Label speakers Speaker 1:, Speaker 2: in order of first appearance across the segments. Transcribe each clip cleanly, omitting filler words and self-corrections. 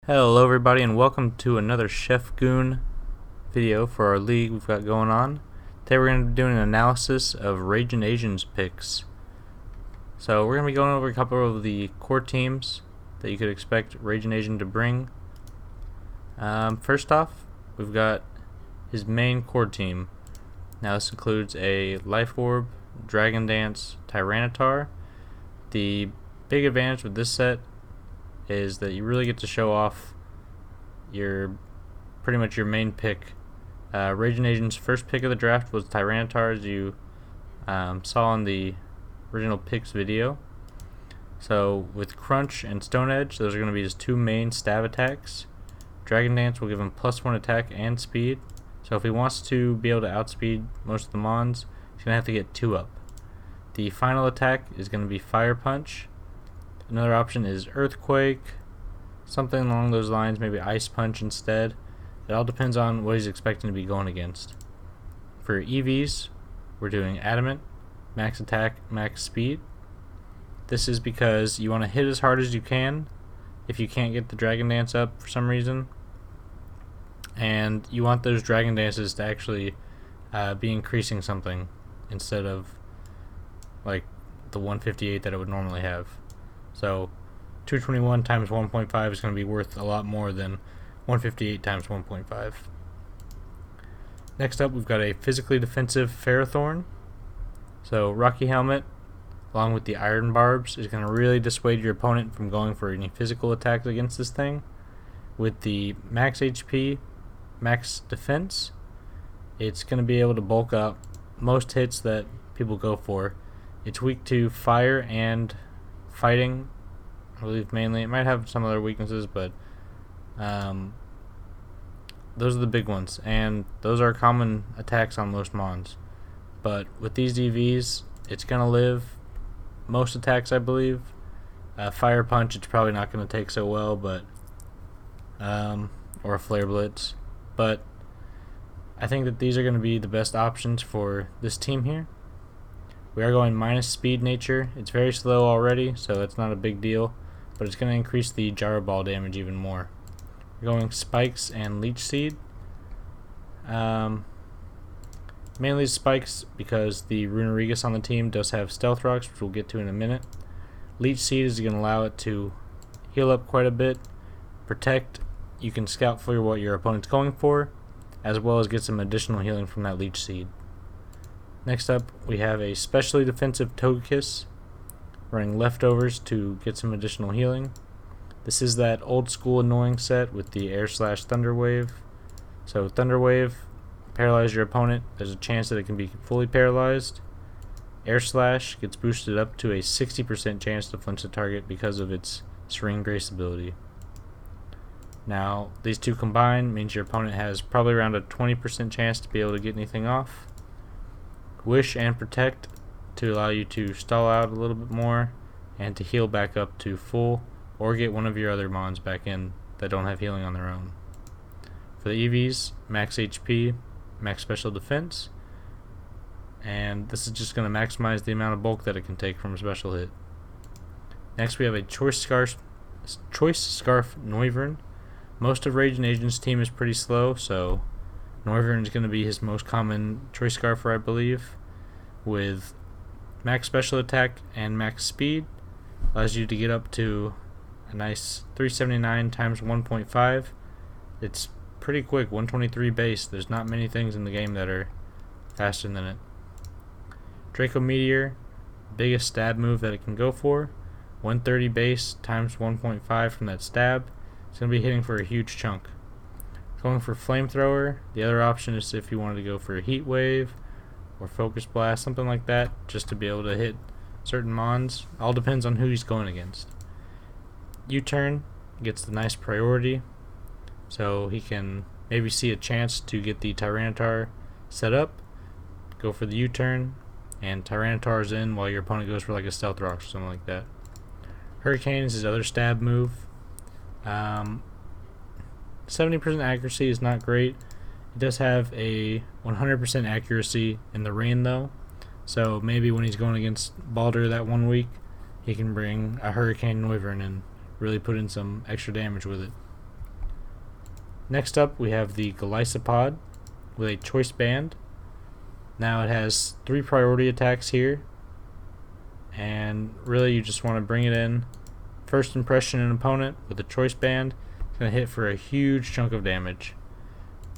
Speaker 1: Hello everybody and welcome to another Chef Goon video for our league we've got going on. Today we're going to be doing an analysis of Raging Asians picks. So we're going to be going over a couple of the core teams that you could expect Raging Asian to bring. First off, we've got his main core team. Now this includes a Life Orb, Dragon Dance, Tyranitar. The big advantage with this set is that you really get to show off pretty much your main pick. Raging Asian's first pick of the draft was Tyranitar, as you saw in the original picks video. So with Crunch and Stone Edge, those are going to be his two main stab attacks. Dragon Dance will give him +1 attack and speed, so if he wants to be able to outspeed most of the mons, he's going to have to get 2 up. The final attack is going to be Fire Punch. Another option is Earthquake, something along those lines, maybe Ice Punch instead. It all depends on what he's expecting to be going against. For EVs, we're doing Adamant, Max Attack, Max Speed. This is because you want to hit as hard as you can if you can't get the Dragon Dance up for some reason. And you want those Dragon Dances to actually be increasing something instead of like the 158 that it would normally have. So 221 times 1.5 is going to be worth a lot more than 158 times 1.5. Next up, we've got a physically defensive Ferrothorn. So Rocky Helmet, along with the Iron Barbs, is going to really dissuade your opponent from going for any physical attacks against this thing. With the max HP, max defense, it's going to be able to bulk up most hits that people go for. It's weak to fire and fighting, I believe mainly. It might have some other weaknesses, but those are the big ones, and those are common attacks on most mons. But with these EVs, it's going to live most attacks, I believe. Fire Punch, it's probably not going to take so well, but or a Flare Blitz. But I think that these are going to be the best options for this team here. We are going minus speed nature. It's very slow already, so that's not a big deal, but it's going to increase the Gyro Ball damage even more. We're going spikes and leech seed. Mainly spikes because the Runerigus on the team does have stealth rocks, which we'll get to in a minute. Leech seed is going to allow it to heal up quite a bit. Protect, you can scout for what your opponent's going for, as well as get some additional healing from that leech seed. Next up, we have a specially defensive Togekiss, running leftovers to get some additional healing. This is that old school annoying set with the Air/Thunder Wave. So Thunder Wave, paralyze your opponent. There's a chance that it can be fully paralyzed. Air Slash gets boosted up to a 60% chance to flinch the target because of its Serene Grace ability. Now, these two combined means your opponent has probably around a 20% chance to be able to get anything off. Wish and Protect to allow you to stall out a little bit more and to heal back up to full, or get one of your other mons back in that don't have healing on their own. For the EVs, max HP, max special defense, and this is just going to maximize the amount of bulk that it can take from a special hit. Next we have a Choice Scarf Noivern. Most of Raging Asian's team is pretty slow, so Noivern is going to be his most common Choice Scarfer, I believe, with max special attack and max speed. Allows you to get up to a nice 379 times 1.5. It's pretty quick, 123 base. There's not many things in the game that are faster than it. Draco Meteor, biggest stab move that it can go for. 130 base times 1.5 from that stab. It's going to be hitting for a huge chunk. Going for Flamethrower, the other option is if you wanted to go for a Heat Wave or Focus Blast, something like that, just to be able to hit certain mons. All depends on who he's going against. U-Turn gets the nice priority, so he can maybe see a chance to get the Tyranitar set up, go for the U-Turn, and Tyranitar's in while your opponent goes for like a Stealth Rock or something like that. Hurricane is his other stab move. 70% accuracy is not great. It does have a 100% accuracy in the rain though, so maybe when he's going against Baldur that one week, he can bring a Hurricane Noivern and really put in some extra damage with it. Next up, we have the Golisopod with a choice band. Now it has 3 priority attacks here, and really you just want to bring it in. First impression an opponent with a choice band. It's going to hit for a huge chunk of damage.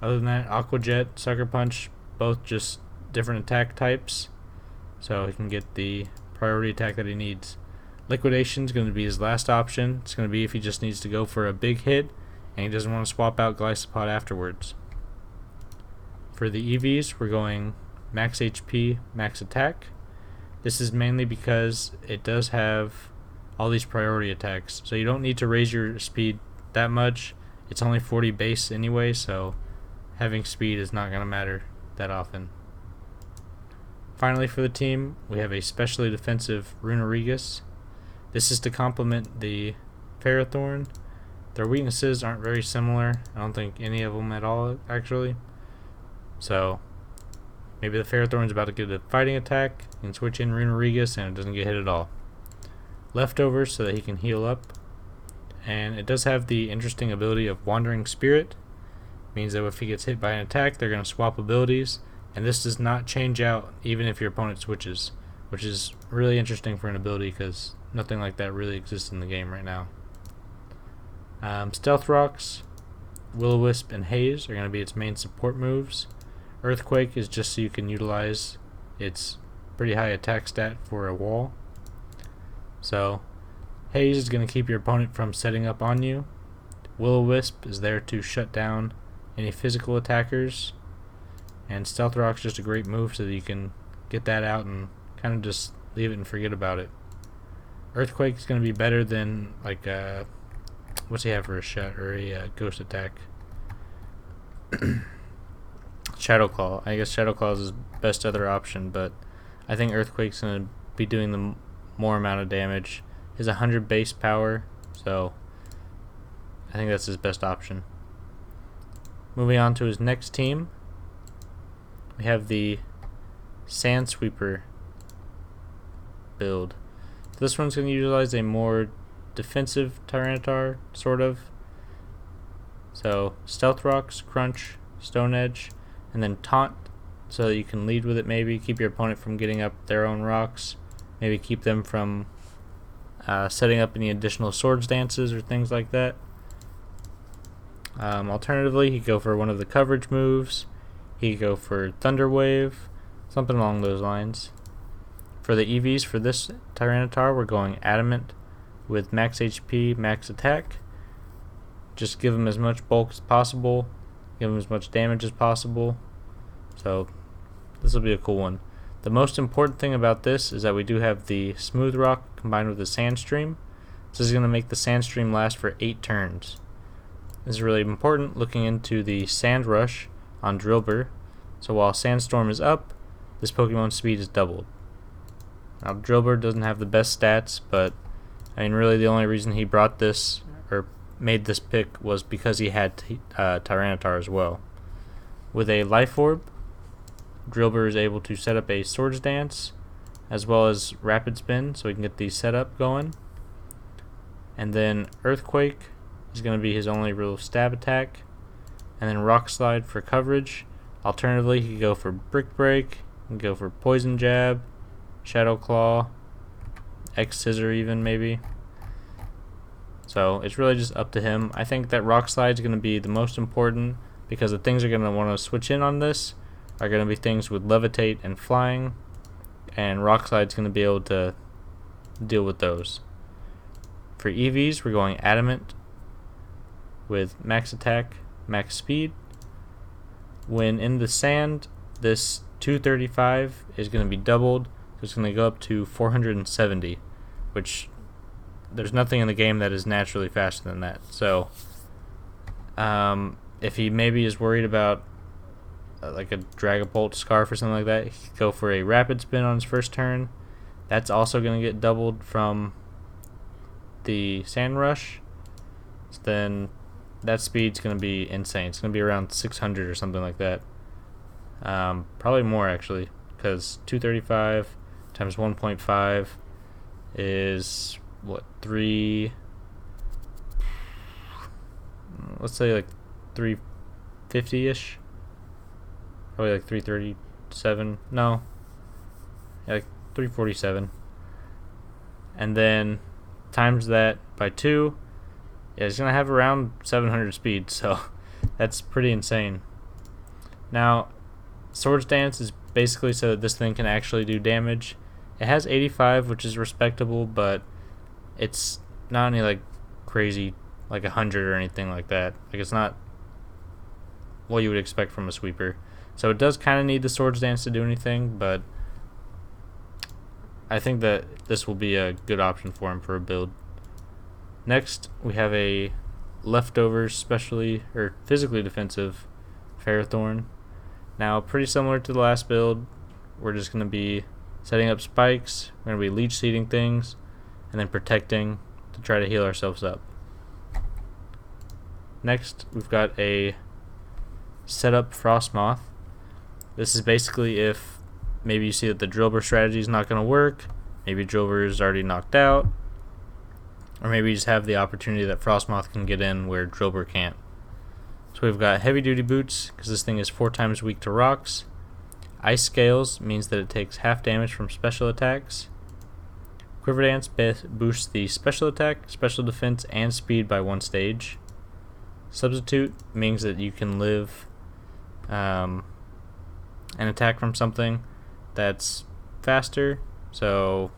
Speaker 1: Other than that, Aqua Jet, Sucker Punch, both just different attack types, so he can get the priority attack that he needs. Liquidation is going to be his last option. It's going to be if he just needs to go for a big hit and he doesn't want to swap out Golisopod afterwards. For the EVs, we're going max HP, max attack. This is mainly because it does have all these priority attacks, so you don't need to raise your speed that much. It's only 40 base anyway, so having speed is not going to matter that often. Finally, for the team, we have a specially defensive Runerigus. This is to complement the Ferrothorn. Their weaknesses aren't very similar. I don't think any of them at all, actually. So maybe the Ferrothorn's about to get a fighting attack, you can switch in Runerigus and it doesn't get hit at all. Leftovers so that he can heal up. And it does have the interesting ability of Wandering Spirit. Means that if he gets hit by an attack, they're going to swap abilities. And this does not change out even if your opponent switches, which is really interesting for an ability because nothing like that really exists in the game right now. Stealth Rocks, Will-O-Wisp, and Haze are going to be its main support moves. Earthquake is just so you can utilize its pretty high attack stat for a wall. So Haze is going to keep your opponent from setting up on you. Will-O-Wisp is there to shut down any physical attackers. And Stealth Rock's just a great move so that you can get that out and kind of just leave it and forget about it. Earthquake is going to be better than like what's he have for a shot or a ghost attack? Shadow Claw. I guess Shadow Claw is his best other option, but I think Earthquake's going to be doing the more amount of damage. He's 100 base power, so I think that's his best option. Moving on to his next team, we have the Sand Sweeper build. This one's going to utilize a more defensive Tyranitar, sort of. So Stealth Rocks, Crunch, Stone Edge, and then Taunt, so that you can lead with it maybe, keep your opponent from getting up their own rocks, maybe keep them from setting up any additional swords dances or things like that. Alternatively, he could go for one of the coverage moves. He could go for Thunder Wave, something along those lines. For the EVs for this Tyranitar, we're going Adamant with max HP, max attack. Just give him as much bulk as possible, give him as much damage as possible. So this will be a cool one. The most important thing about this is that we do have the Smooth Rock combined with the Sandstream. This is going to make the Sandstream last for 8 turns. This is really important looking into the Sand Rush on Drillbur. So while Sandstorm is up, this Pokemon's speed is doubled. Now Drillbur doesn't have the best stats, but I mean really the only reason he brought this or made this pick was because he had Tyranitar as well. With a Life Orb, Drillbur is able to set up a Swords Dance as well as Rapid Spin so he can get the setup going. And then Earthquake is going to be his only real stab attack. And then Rock Slide for coverage. Alternatively, he could go for Brick Break, he can go for Poison Jab, Shadow Claw, X Scissor even maybe. So it's really just up to him. I think that Rock Slide is going to be the most important because the things are going to want to switch in on this are going to be things with Levitate and Flying, and Rock Slide is going to be able to deal with those. For EVs, we're going Adamant with max attack, max speed. When in the sand, this 235 is going to be doubled, so it's going to go up to 470, which there's nothing in the game that is naturally faster than that. So if he maybe is worried about like a Dragapult Scarf or something like that, he could go for a Rapid Spin on his first turn. That's also going to get doubled from the Sand Rush. So then that speed's going to be insane. It's going to be around 600 or something like that. Probably more actually, because 235 times 1.5 is what, 3, let's say like 350-ish. Probably like 337. No. Yeah, like 347. And then times that by 2. Yeah, it's going to have around 700 speed, so that's pretty insane. Now, Swords Dance is basically so that this thing can actually do damage. It has 85, which is respectable, but it's not any like crazy, like 100 or anything like that. Like, it's not what you would expect from a sweeper. So it does kind of need the Swords Dance to do anything, but I think that this will be a good option for him for a build. Next, we have a leftovers specially or physically defensive Ferrothorn. Now, pretty similar to the last build, we're just going to be setting up spikes, we're going to be leech seeding things, and then protecting to try to heal ourselves up. Next, we've got a setup Frostmoth. This is basically if maybe you see that the Drillbur strategy is not going to work, maybe Drillbur is already knocked out, or maybe you just have the opportunity that Frostmoth can get in where Drillbur can't. So we've got heavy duty boots because this thing is 4 times weak to rocks. Ice Scales means that it takes half damage from special attacks. Quiver Dance boosts the special attack, special defense, and speed by 1 stage. Substitute means that you can live an attack from something that's faster. So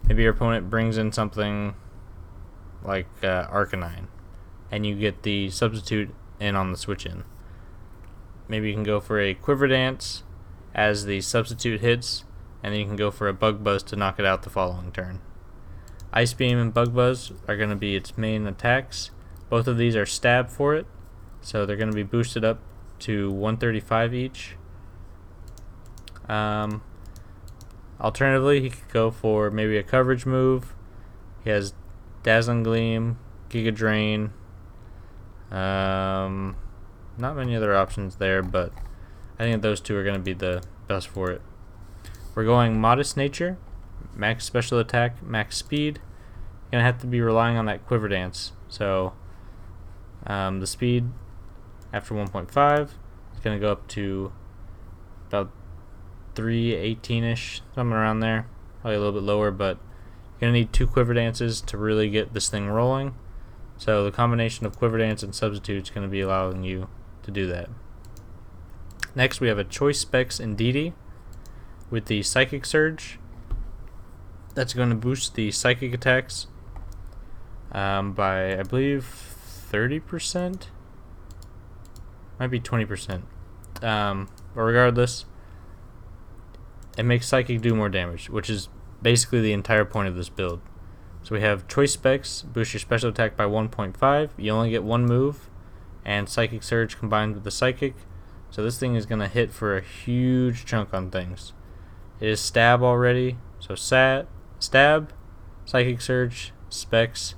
Speaker 1: maybe your opponent brings in something like Arcanine, and you get the substitute in on the switch in. Maybe you can go for a Quiver Dance as the substitute hits, and then you can go for a Bug Buzz to knock it out the following turn. Ice Beam and Bug Buzz are going to be its main attacks. Both of these are stab for it, so they're going to be boosted up to 135 each. Alternatively, he could go for maybe a coverage move. He has Dazzling Gleam, Giga Drain. Not many other options there, but I think those two are going to be the best for it. We're going Modest Nature, max special attack, max speed. You're going to have to be relying on that Quiver Dance. So the speed after 1.5 is going to go up to about 318-ish, something around there. Probably a little bit lower, but you're going to need 2 Quiver Dances to really get this thing rolling. So the combination of Quiver Dance and Substitute is going to be allowing you to do that. Next, we have a Choice Specs Indeedee with the Psychic Surge. That's going to boost the psychic attacks by, I believe, 30%? Might be 20%. But regardless, it makes Psychic do more damage, which is basically the entire point of this build. So we have Choice Specs, boost your special attack by 1.5. You only get 1 move, and Psychic Surge combined with the Psychic. So this thing is going to hit for a huge chunk on things. It is Stab already, so Stab, Psychic Surge, Specs,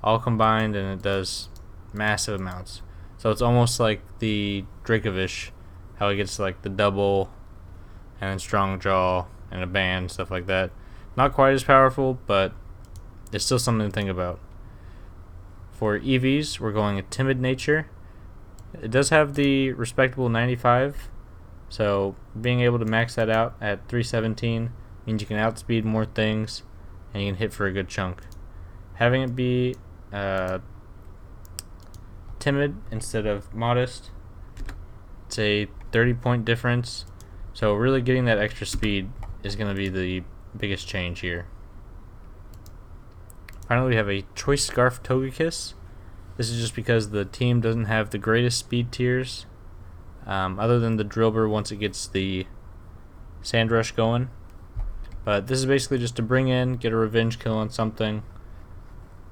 Speaker 1: all combined, and it does massive amounts. So it's almost like the Dracovish, how it gets like the double, and then Strong Jaw, and a band, stuff like that. Not quite as powerful, but it's still something to think about. For EVs, we're going a Timid Nature. It does have the respectable 95, so being able to max that out at 317 means you can outspeed more things, and you can hit for a good chunk. Having it be timid instead of modest, it's a 30-point difference, so really getting that extra speed is going to be the biggest change here. Finally, we have a Choice Scarf Togekiss. This is just because the team doesn't have the greatest speed tiers, other than the Drillbur once it gets the Sand Rush going. But this is basically just to bring in, get a revenge kill on something,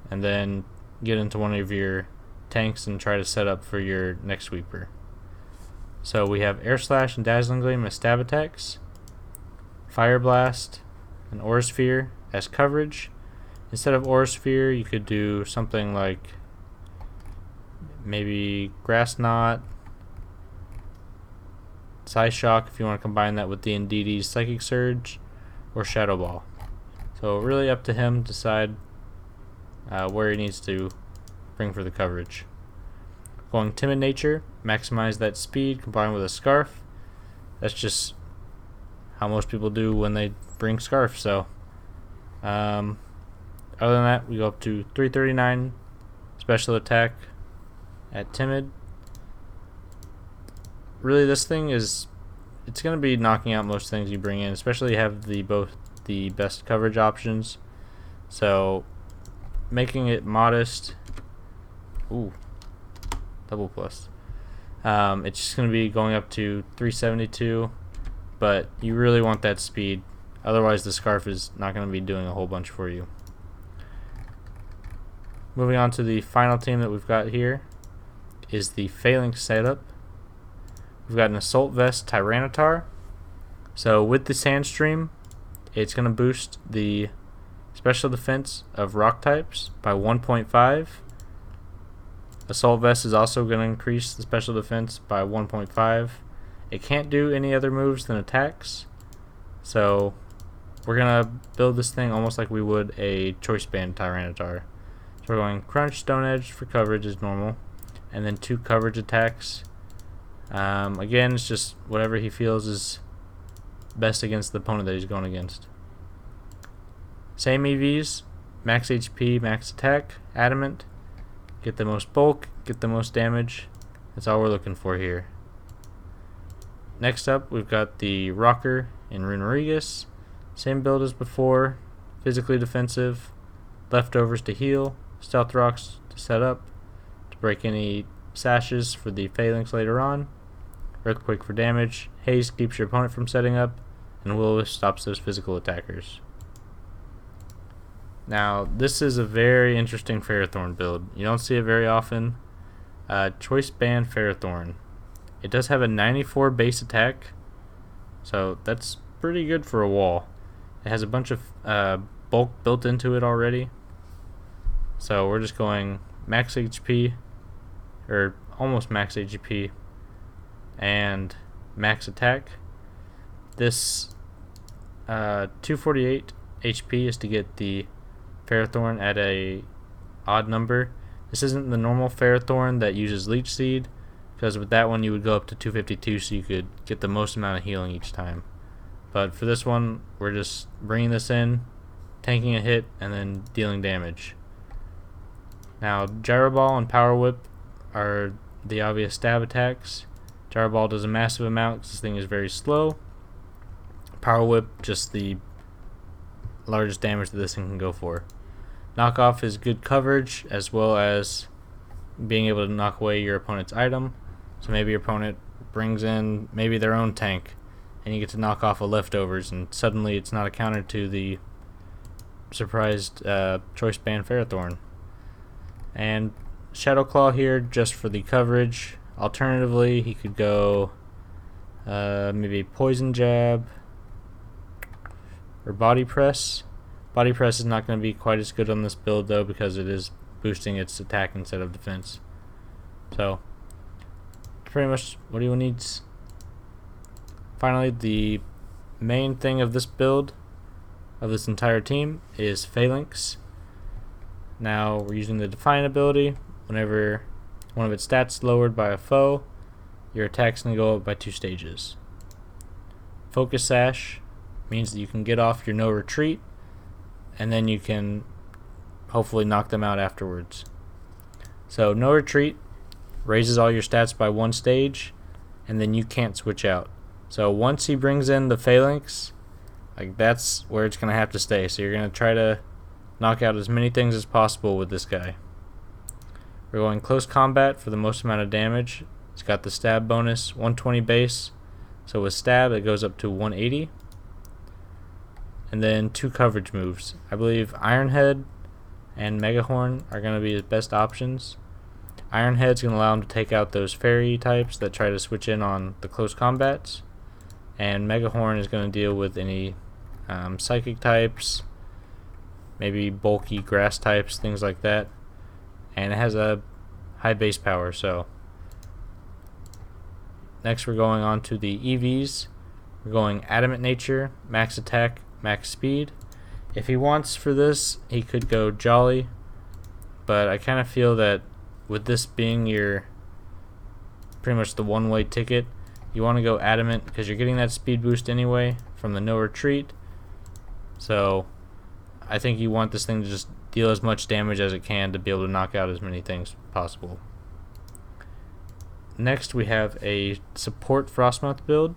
Speaker 1: and then get into one of your tanks and try to set up for your next sweeper. So we have Air Slash and Dazzling Gleam as stab attacks, Fire Blast and Aura Sphere as coverage. Instead of Aura Sphere, you could do something like maybe Grass Knot, Psyshock if you want to combine that with the Indeedee's Psychic Surge, or Shadow Ball. So really up to him to decide where he needs to bring for the coverage. Going timid nature, maximize that speed combined with a scarf. That's just how most people do when they bring scarf. So other than that, we go up to 339 special attack at timid. Really, this thing it's going to be knocking out most things you bring in, especially you have both the best coverage options. So making it modest, double plus. It's just going to be going up to 372, but you really want that speed. Otherwise, the scarf is not going to be doing a whole bunch for you. Moving on to the final team that we've got here is the Phalanx setup. We've got an Assault Vest Tyranitar. So with the Sandstream, it's going to boost the special defense of rock types by 1.5. Assault Vest is also going to increase the special defense by 1.5. It can't do any other moves than attacks. So we're going to build this thing almost like we would a Choice Band Tyranitar. So we're going Crunch, Stone Edge for coverage as normal, and then 2 coverage attacks. Again, it's just whatever he feels is best against the opponent that he's going against. Same EVs, max HP, max attack, adamant, get the most bulk, get the most damage. That's all we're looking for here. Next up, we've got the Rocker in Runerigus. Same build as before, physically defensive, leftovers to heal, stealth rocks to set up, to break any sashes for the Phalanx later on, Earthquake for damage, Haze keeps your opponent from setting up, and Will-O-Wisp stops those physical attackers. Now, this is a very interesting Ferrothorn build. You don't see it very often. Choice Band Ferrothorn. It does have a 94 base attack, so that's pretty good for a wall. It has a bunch of bulk built into it already. So we're just going max HP, or almost max HP, and max attack. This 248 HP is to get the Ferrothorn at a odd number. This isn't the normal Ferrothorn that uses Leech Seed, because with that one you would go up to 252 so you could get the most amount of healing each time. But for this one, we're just bringing this in, tanking a hit, and then dealing damage. Now, Gyro Ball and Power Whip are the obvious stab attacks. Gyro Ball does a massive amount because this thing is very slow. Power Whip, just the largest damage that this thing can go for. Knockoff is good coverage, as well as being able to knock away your opponent's item. So maybe your opponent brings in maybe their own tank, and you get to knock off a leftovers, and suddenly it's not a counter to the surprised Choice Band Ferrothorn. And Shadow Claw here just for the coverage. Alternatively, he could go maybe Poison Jab or Body Press. Body Press is not going to be quite as good on this build though, because it is boosting its attack instead of defense. So pretty much what he needs. Finally, the main thing of this build, of this entire team, is Phalanx. Now we're using the Defiant ability. Whenever one of its stats is lowered by a foe, your attack's going to go up by 2 stages. Focus Sash means that you can get off your no retreat, and then you can hopefully knock them out afterwards. So no retreat raises all your stats by 1 stage, and then you can't switch out. So once he brings in the Phalanx, like, that's where it's going to have to stay. So you're going to try to knock out as many things as possible with this guy. We're going close combat for the most amount of damage. It's got the stab bonus, 120 base. So with stab, it goes up to 180. And then 2 coverage moves. I believe Iron Head and Megahorn are going to be his best options. Iron Head's going to allow him to take out those fairy types that try to switch in on the close combats. And Megahorn is going to deal with any psychic types, maybe bulky grass types, things like that. And it has a high base power. So next we're going on to the EVs. We're going Adamant Nature, max attack, max speed. If he wants for this, he could go Jolly, but I kind of feel that with this being your pretty much the one-way ticket. You want to go adamant because you're getting that speed boost anyway from the no retreat. So I think you want this thing to just deal as much damage as it can to be able to knock out as many things as possible. Next we have a support Frostmoth build.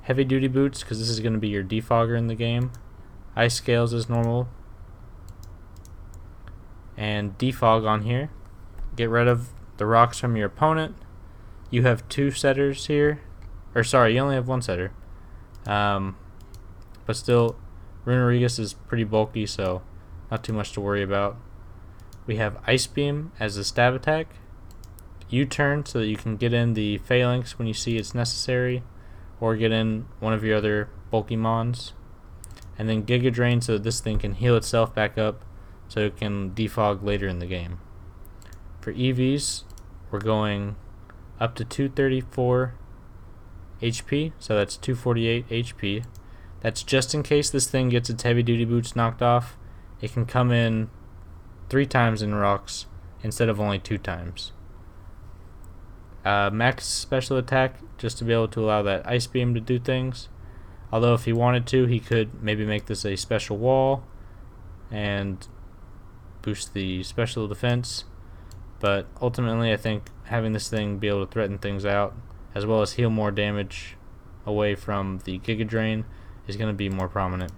Speaker 1: Heavy duty boots because this is going to be your defogger in the game. Ice scales as normal. And defog on here. Get rid of the rocks from your opponent. You have 2 setters here. Or sorry, you only have 1 setter. But still, Runerigus is pretty bulky, so not too much to worry about. We have Ice Beam as a stab attack. U-turn so that you can get in the Phalanx when you see it's necessary, or get in one of your other bulky mons. And then Giga Drain so that this thing can heal itself back up so it can defog later in the game. For EVs, we're going up to 234 HP, so that's 248 HP. That's just in case this thing gets its heavy duty boots knocked off. It can come in 3 times in rocks instead of only 2 times. Max special attack just to be able to allow that ice beam to do things. Although if he wanted to, he could maybe make this a special wall and boost the special defense. But ultimately I think having this thing be able to threaten things out as well as heal more damage away from the Giga Drain is going to be more prominent.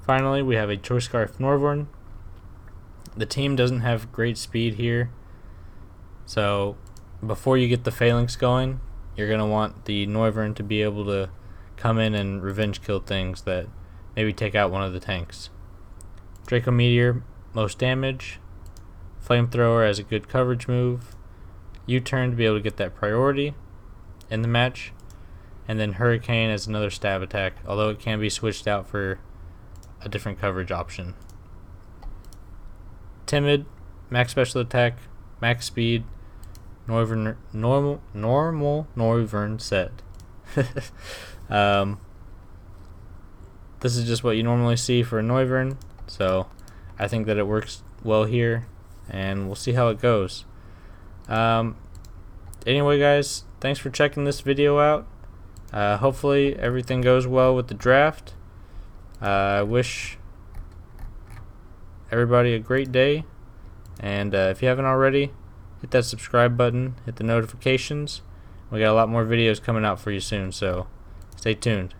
Speaker 1: Finally, we have a Choice Scarf Norvorn. The team doesn't have great speed here, so before you get the Phalanx going, you're going to want the Norvorn to be able to come in and revenge kill things that maybe take out one of the tanks. Draco Meteor, most damage. Flamethrower as a good coverage move. U-turn to be able to get that priority in the match. And then Hurricane as another stab attack, although it can be switched out for a different coverage option. Timid, max special attack, max speed, normal Norvern set. This is just what you normally see for a Noivern, so I think that it works well here, and we'll see how it goes. Anyway guys, thanks for checking this video out. Hopefully everything goes well with the draft. I wish everybody a great day, and if you haven't already, hit that subscribe button, hit the notifications. We got a lot more videos coming out for you soon, so stay tuned.